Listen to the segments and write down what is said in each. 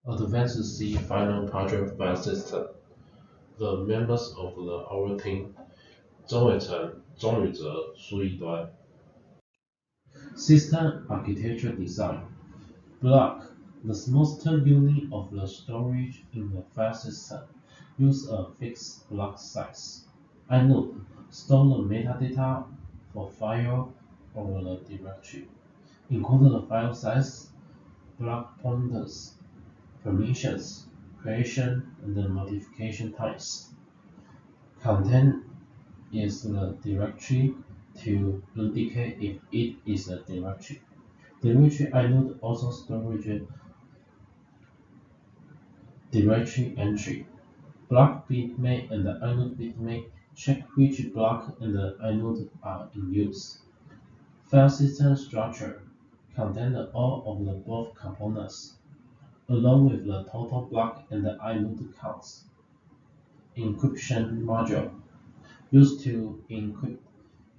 Advanced C Final Project File System. The members of our team: 曾煒程、钟宇哲、苏一端。System Architecture Design. Block. The smallest unit of the storage in the file system. Use a fixed block size. inode. Store the metadata for file or the directory. Encode the file size, block pointers, permissions, creation and modification types. Content is the directory to indicate if it is a directory. Directory inode also storage directory entry. Block bitmap and the inode bitmap check which block and the inode are in use. File system structure contain all of the above components, along with the total block and the inode counts. Encryption module used to encrypt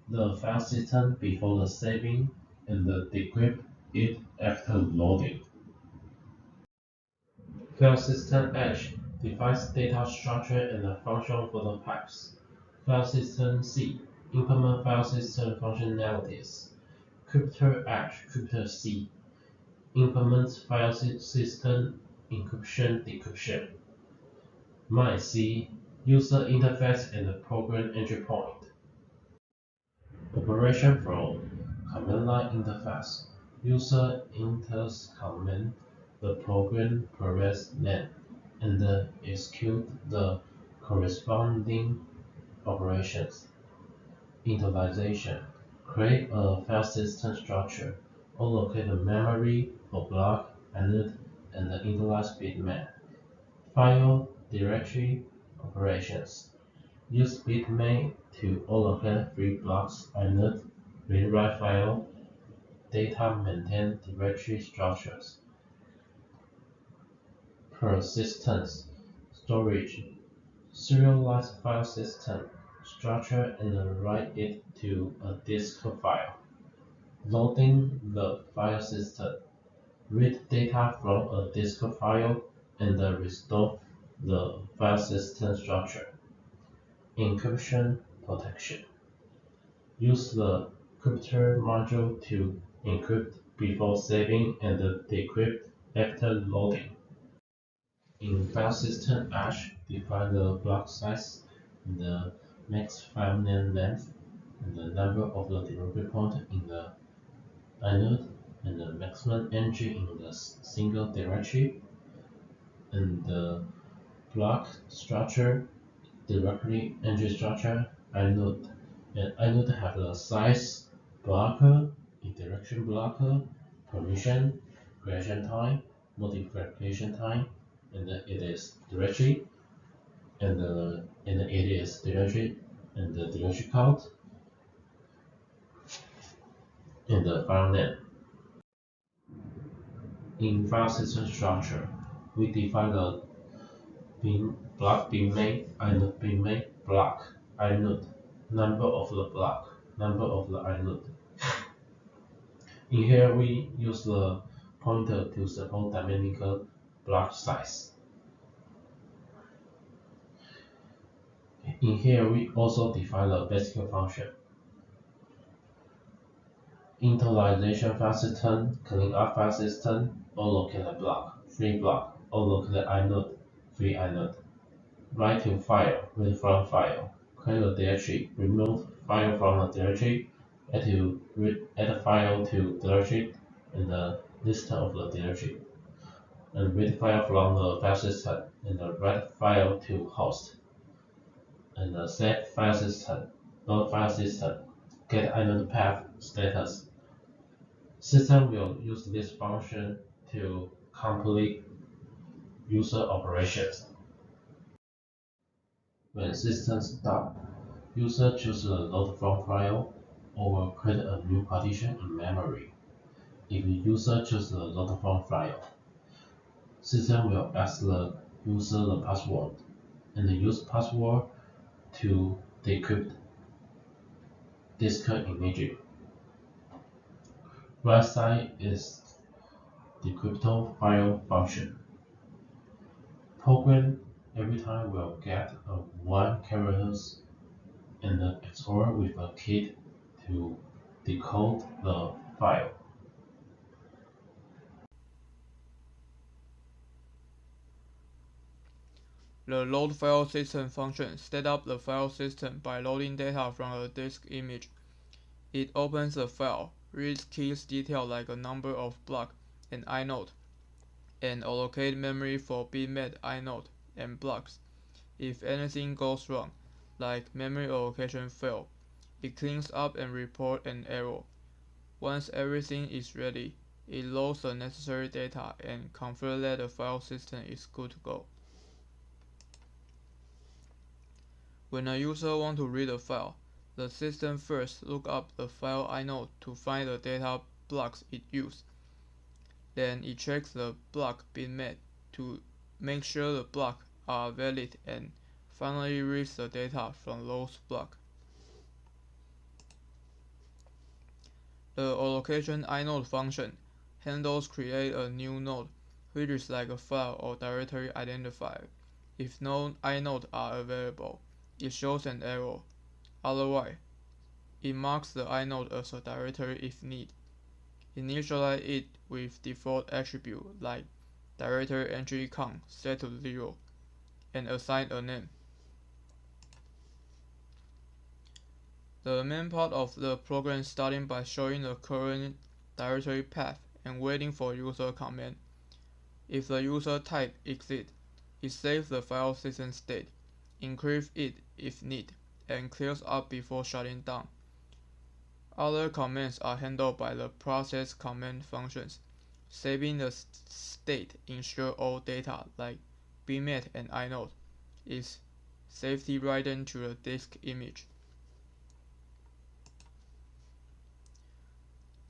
the file system before the saving and decrypt it after loading. File system edge defines data structure and the function for the pipes. File system C implement file system functionalities. Cryptor edge cryptor C implements file system encryption decryption. MyC user interface and program entry point. Operation flow command line interface. User enters command, the program presses len and execute the corresponding operations. Initialization. Create a file system structure. Allocate the memory for block, inode, and the initialize bitmap. File directory operations. Use bitmap to allocate free blocks, inode, read-write file, data maintain directory structures. Persistence storage. Serialize file system structure and write it to a disk file. Loading the file system. Read data from a disk file and restore the file system structure. Encryption protection. Use the cryptor module to encrypt before saving and decrypt after loading. In file system edge, define the block size, the max file name length, and the number of the directory point in the inode, and the maximum entry in the single directory, and the block structure, directory entry structure, inode. And inode have the size, blocker, interaction blocker, permission, creation time, modification time, and it is directory, and it is directory, and the directory count, and the file name. In file system structure, we define the block bitmap, inode bitmap, block, inode, number of the block, number of the inode. In here, we use the pointer to support dynamic block size. In here, we also define the basic function. Initialization file system, clean up file system, allocate block, free block, allocate inode, free inode. Write to file, read from file, create a directory, remove file from the directory, add file to directory, and the list of the directory, and read file from the file system, and write file to host, and save file system, load file system, get inode path status. System will use this function to complete user operations. When system stop, user chooses the load from file or create a new partition in memory. If the user chooses the load from file, system will ask the user the password and use password to decrypt disk image. Right side is decrypto file function. program every time will get a one characters and the explorer with a key to decode the file. The load file system function sets up the file system by loading data from a disk image. It opens the file, reads keys detailed like a number of block and inode, and allocate memory for bitmap inode and blocks. If anything goes wrong, like memory allocation fail, it cleans up and reports an error. Once everything is ready, it loads the necessary data and confirms that the file system is good to go. When a user wants to read a file, the system first looks up the file inode to find the data blocks it used. Then it checks the block bitmap to make sure the blocks are valid and finally reads the data from those blocks. The allocation inode function handles create a new node, which is like a file or directory identifier. If no inodes are available, it shows an error. Otherwise, it marks the inode as a directory if need. Initialize it with default attribute like directory entry count set to 0 and assign a name. The main part of the program starting by showing the current directory path and waiting for user command. If the user type exit, it saves the file system state, encrypts it if need, and clears up before shutting down. Other commands are handled by the process command functions. Saving the state ensure all data like bitmap and inode is safely written to the disk image.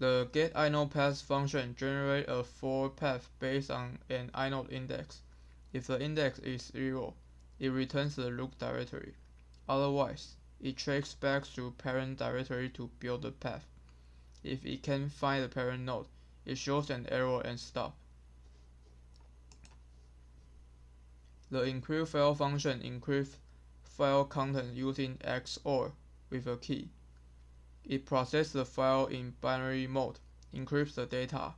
The getInodePath function generates a forward path based on an inode index. If the index is 0, it returns the root directory. Otherwise, it tracks back to parent directory to build the path. If it can't find the parent node, it shows an error and stops. The encrypt file function encrypts file content using XOR with a key. It processes the file in binary mode, encrypts the data,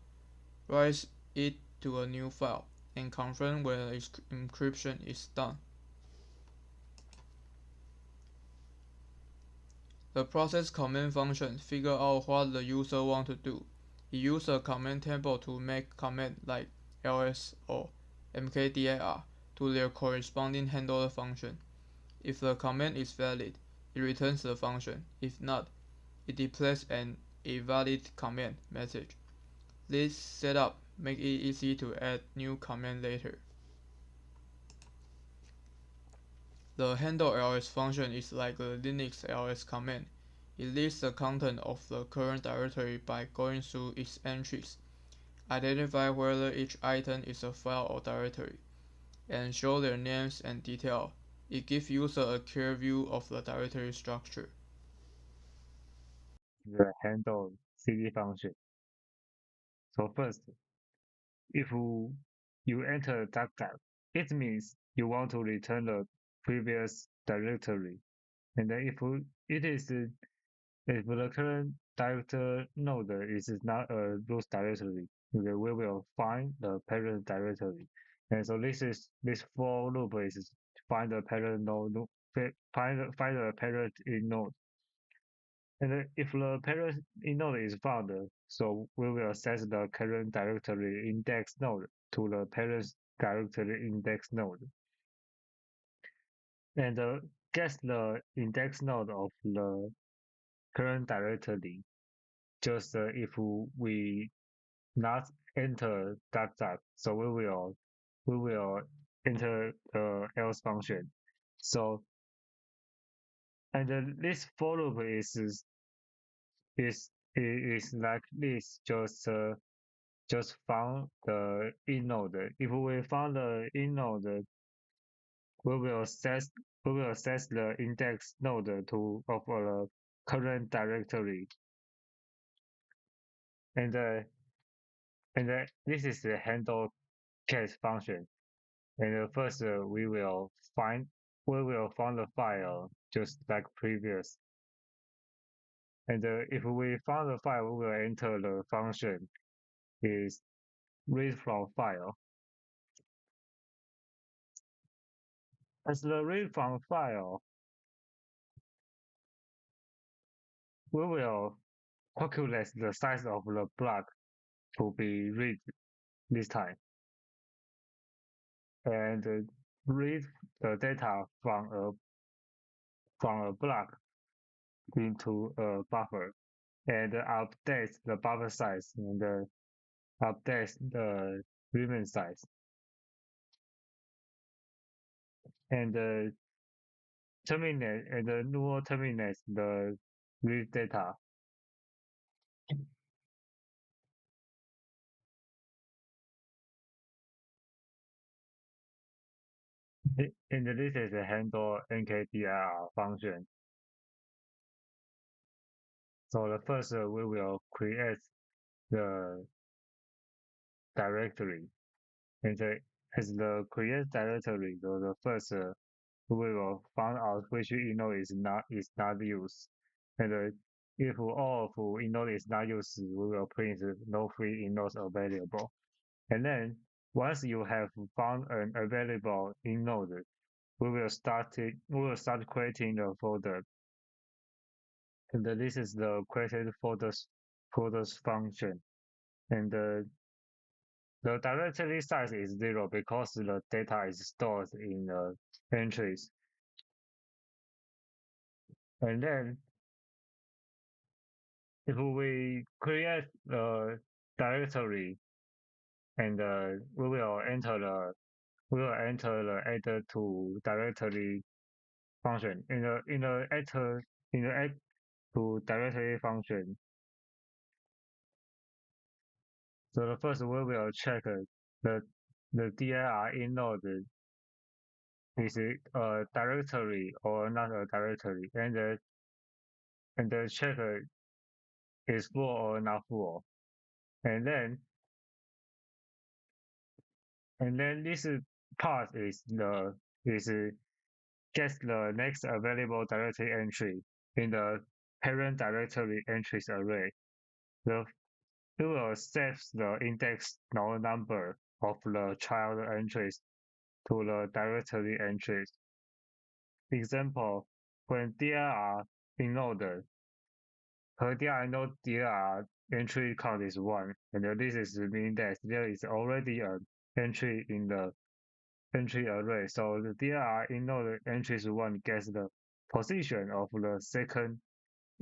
writes it to a new file, and confirms when the encryption is done. The process command function figures out what the user wants to do. It uses a command table to make commands like ls or mkdir to their corresponding handler function. If the command is valid, it returns the function. If not, it displays an invalid command message. This setup makes it easy to add new command later. The handle ls function is like a Linux ls command. It lists the content of the current directory by going through its entries, identify whether each item is a file or directory, and show their names and detail. It gives user a clear view of the directory structure. The handle cd function. So first, if you enter duckduck, it means you want to return the previous directory. And then if the current director node is not a root directory, then we will find the parent directory. And so this for loop is find the parent node, find the parent in node. And if the parent node is found, so we will set the current directory index node to the parent directory index node. And guess the index node of the current directory. Just if we not enter dot, so we will enter the else function. So and this for loop is like this. Just found the inode. If we found the inode, we will set the index node to of the current directory, and this is the handle case function. And first we will find the file just like previous. And if we found the file, we will enter the function is read from file. As the read from file, we will calculate the size of the block to be read this time, and read the data from a block into a buffer, and update the buffer size and update the remain size, and terminate and null terminates the read data. And this is a handle NKDIR function. So the first we will create the directory, and as the create directory, the first we will find out which inode is not used, and if all of inode is not used, we will print no free inodes available. And then once you have found an available inode, we will start creating the folder. And this is the created folders function. And the directory size is 0 because the data is stored in the entries. And then if we create the directory, and we will enter the add to directory function in the add to directory function. So the first we will check the dir inode is a directory or not a directory, and the check is full or not full, and then this part is gets the next available directory entry in the parent directory entries array. It will save the index node number of the child entries to the directory entries. Example, when dir inode, her dir inode dir entry count is 1, and this is mean that there is already an entry in the entry array. So the dir inode entries 1 gets the position of the second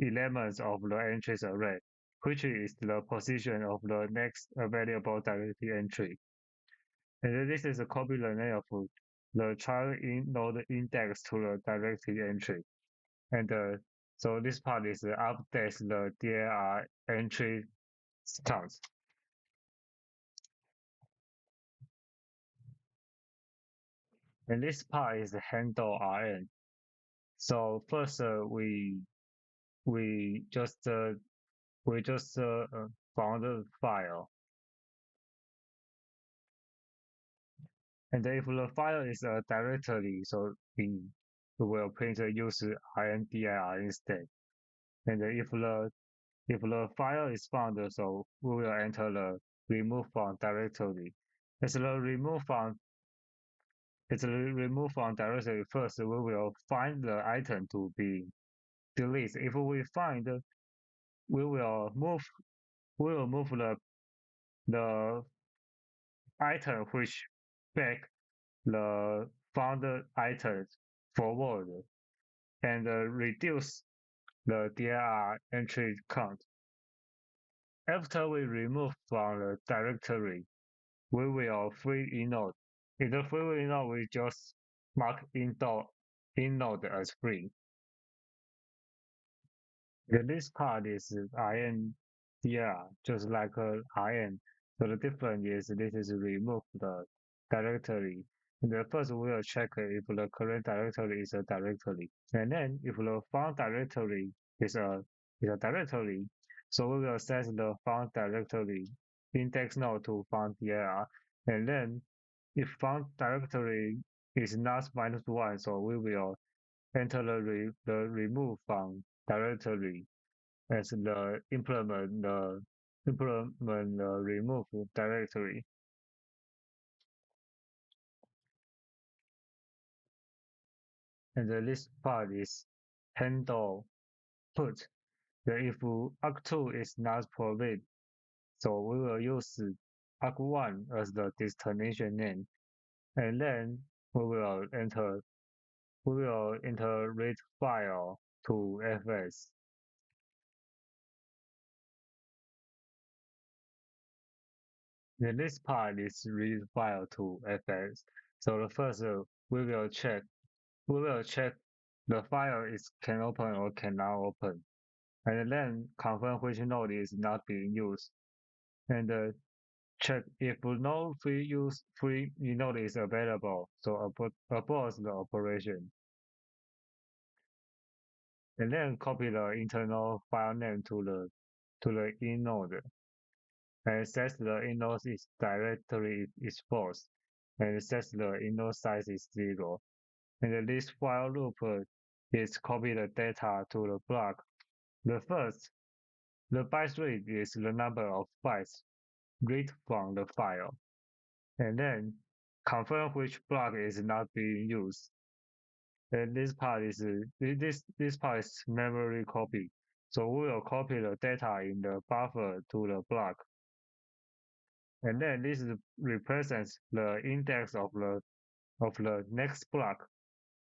element of the entries array, which is the position of the next available directory entry. And this is a copy the name of the child node index to the directory entry. And so this part is updates the dir entry count. And this part is handle rn. So first we just found the file. And if the file is a directory, so we will print use rndir instead. And if the file is found, so we will enter the remove from directory. As the remove from directory, first we will find the item to be deleted. If we find, we will move the item which back the found items forward, and reduce the dir entry count. After we remove from the directory, we will free inode. In the free inode, we just mark inode as free. This part is INDR, just like IN. So the difference is this is remove the directory. The first we will check if the current directory is a directory, and then if the found directory is a directory, so we will set the found directory index node to found dir, and then if found directory is not -1, so we will enter the remove from directory as the implement the remove directory. And this part is handle put. If arg2 is not provided, so we will use arg1 as the destination name, and then we will enter read file to fs. Then this part is read file to fs. So the first we will check the file is can open or cannot open, and then confirm which node is not being used, and check if no free node is available, so abort the operation. And then copy the internal file name to the inode, and set the inode is directory is false, and set the inode size is 0. And this while loop is copy the data to the block. The byte rate is the number of bytes read from the file, and then confirm which block is not being used. And this part is memory copy. So we will copy the data in the buffer to the block, and then this represents the index of the next block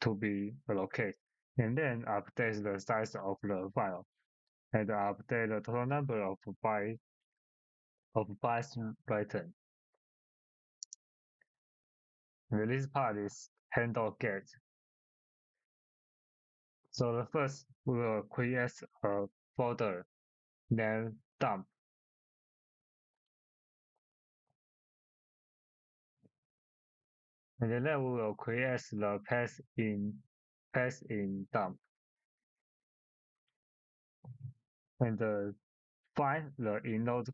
to be allocated, and then update the size of the file, and update the total number of bytes written. And this part is handle get. So the first we will create a folder, then dump. And then we will create the path in dump. And find the inode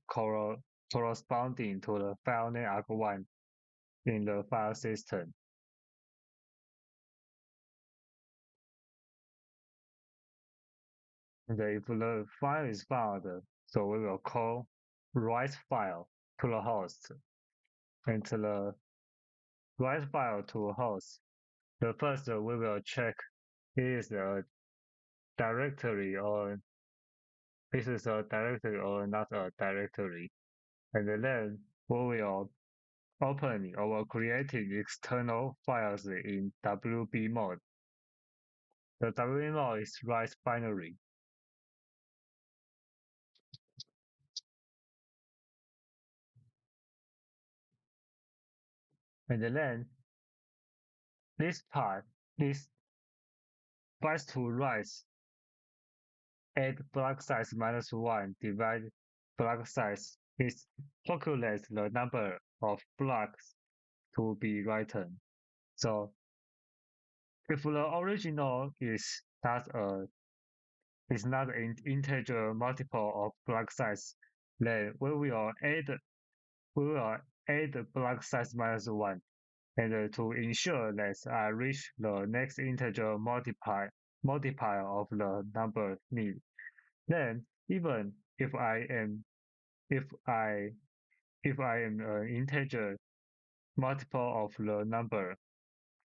corresponding to the file name arg1 in the file system. And if the file is found, so we will call write file to the host. And to the write file to host, the first we will check is a directory or this is a directory or not a directory. And then we will open or creating external files in WB mode. The WB mode is write binary. And then this part, this bytes to write add block size -1 divide block size is calculate the number of blocks to be written. So if the original is not an integer multiple of block size, then we will add block size -1, and to ensure that I reach the next integer multiplier of the number need. Then even if I am an integer multiple of the number,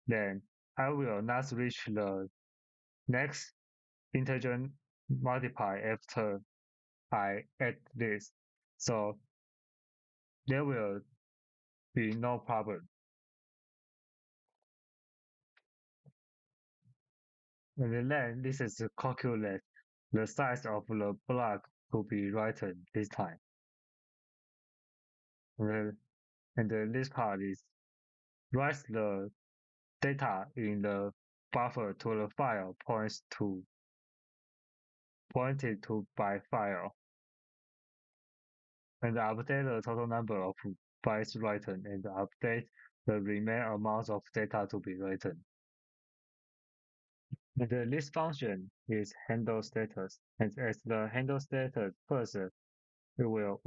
then I will not reach the next integer multiply after I add this. So there will be no problem. And then this is to calculate the size of the block to be written this time. And this part is write the data in the buffer to the file pointed to by file, and update the total number of bytes written and update the remaining amount of data to be written. And this function is handle status, and as the handle status first, we will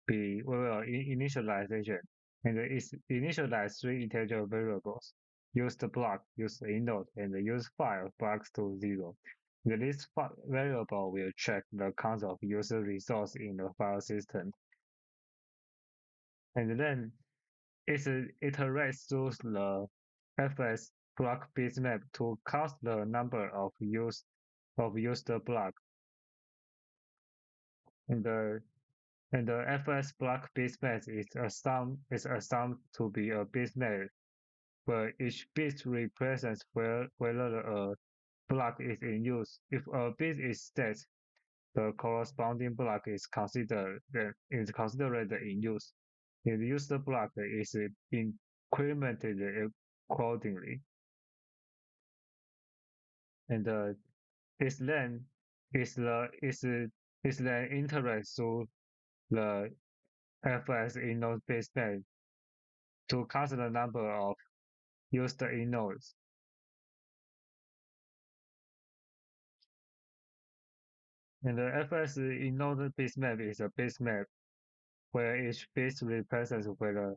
initialization, and it initializes 3 integer variables: use the block, use the inode, and use file blocks to 0. This variable will check the count of user resource in the file system, and then it iterates through the FS block bitmap to count the number of used block, and the FS block bitmap is assigned to be a bitmap where each bit represents whether a block is in use. If a bit is dead, the corresponding block is considered in use. If used block is incremented accordingly, and is then iterated through the FS inode bitmap to count the number of used inodes. And the FS inode bitmap is a bitmap where each bit represents whether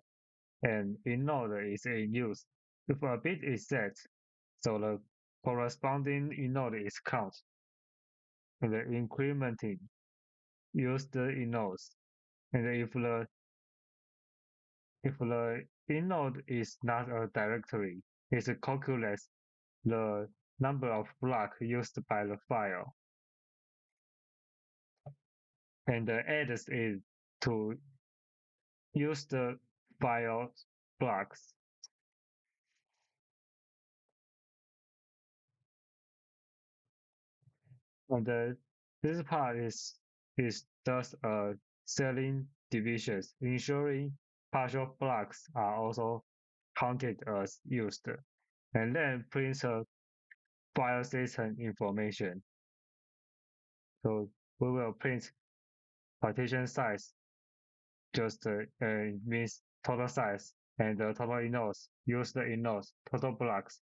an inode is in use. If a bit is set, so the corresponding inode is counted, and incrementing used inodes. And if the inode is not a directory, it calculates the number of blocks used by the file and adds it to use the file blocks. And this part is thus a selling divisions, ensuring partial blocks are also counted as used, and then prints a file system information. So we will print partition size, just means total size, and the total inodes, used inodes, total blocks,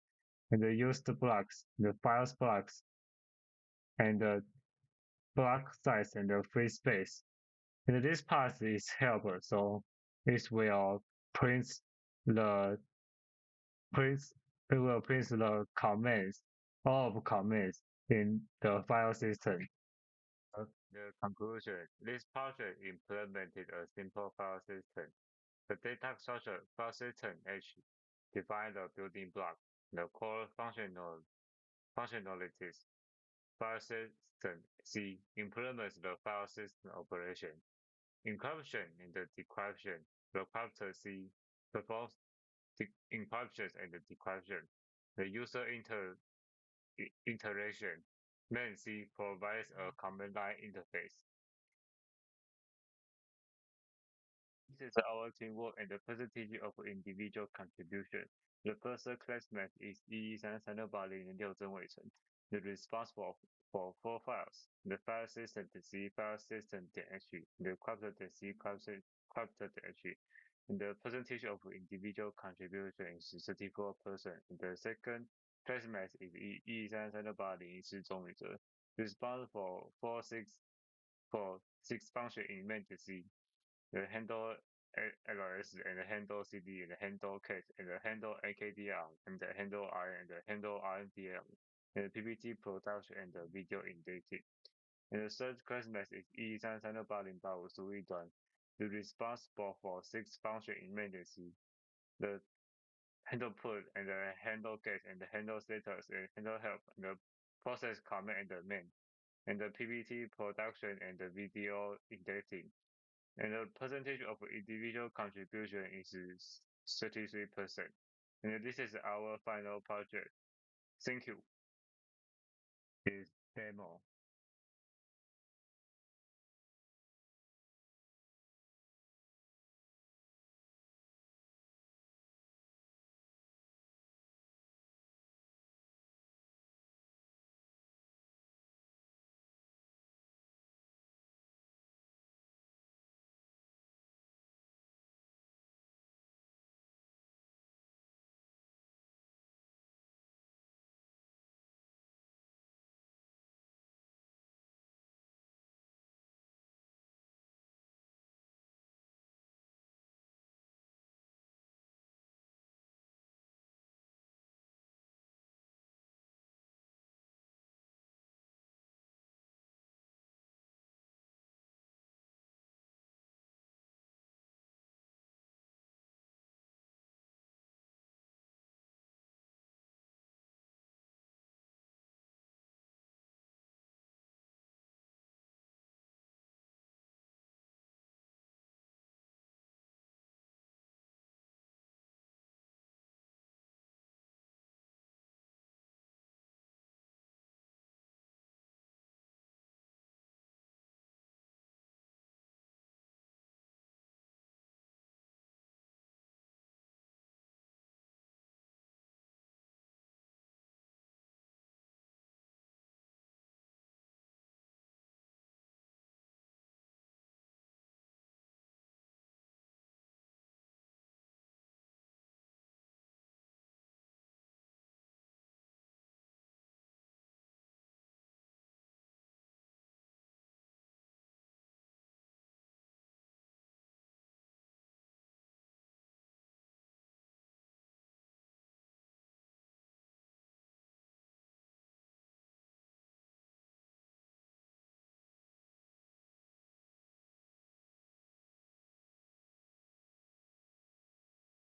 and the used blocks, the files blocks, and the block size and the free space. And this part is helper, so it will print the comments, all of comments in the file system. The conclusion: this project implemented a simple file system. The data structure file system H defines the building block, the core functionalities. File system C implements the file system operation. Encryption and the decryption. The chapter C performs the encryption and the decryption. The user interaction. Main C provides a command line interface. This is our teamwork and the percentage of individual contribution. The first classmate is 113-380-6程. The responsible for 4 files. The file system C file system.h, the chapter.c chapter.h. And the percentage of individual contribution is 34%. The second classmate is 113-380-6程. Responsible for 6 functions in main C. The handle LS and the handle CD and the handle case and the handle AKDL and the handle I and the handle RNDL and the PPT production and the video indexing. And the third classmate is 113-380-551. The responsible for 6 functions in maintenance. The handle put and the handle get and the handle status and handle help and the process command and the main and the PPT production and the video indexing. And the percentage of individual contribution is 33%. And this is our final project. Thank you. This demo.